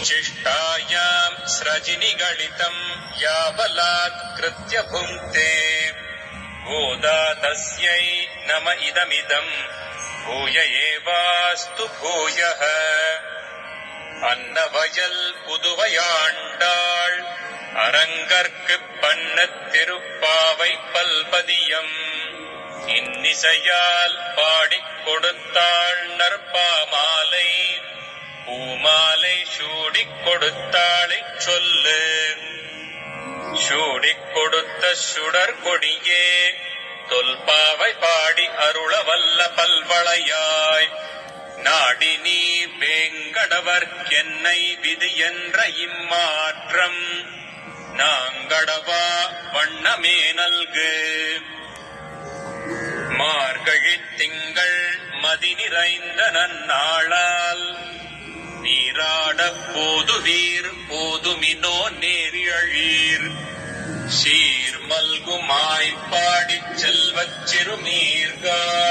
विच्छिष्टायां स्रजिनिगलितं याबलात्कृत्य भुङ्क्ते गोदा तस्यै नम इदमिदं भूय एवास्तु भूयः अन्नवयल पुदुवैयाण्डाள் அரங்கற்குப் பண்ணத் திருப்பாவை பல்பதியம் இன்னிசையால் பாடிக் கொடுத்தாள் நற்பாமாலை பூமாலை சூடிக் கொடுத்தாளைச் சொல்லு சூடிக் கொடுத்த சுடர் கொடியே தொல்பாவை பாடி அருளவல்ல பல்வளையாய் நாடி நீ வேங்கடவர்க்கென்னை விதி என்ற இம்மாற்றம் நாங்கடவா வண்ணமே நல்கு மார்கழித் திங்கள் மதி நிறைந்த நன்னாளால் நீராடப் போதுவீர் போதுமினோ நேரியழீர் சீர்மல்குமாய்ப் பாடிச் செல்வச் சிறுமீர்காள்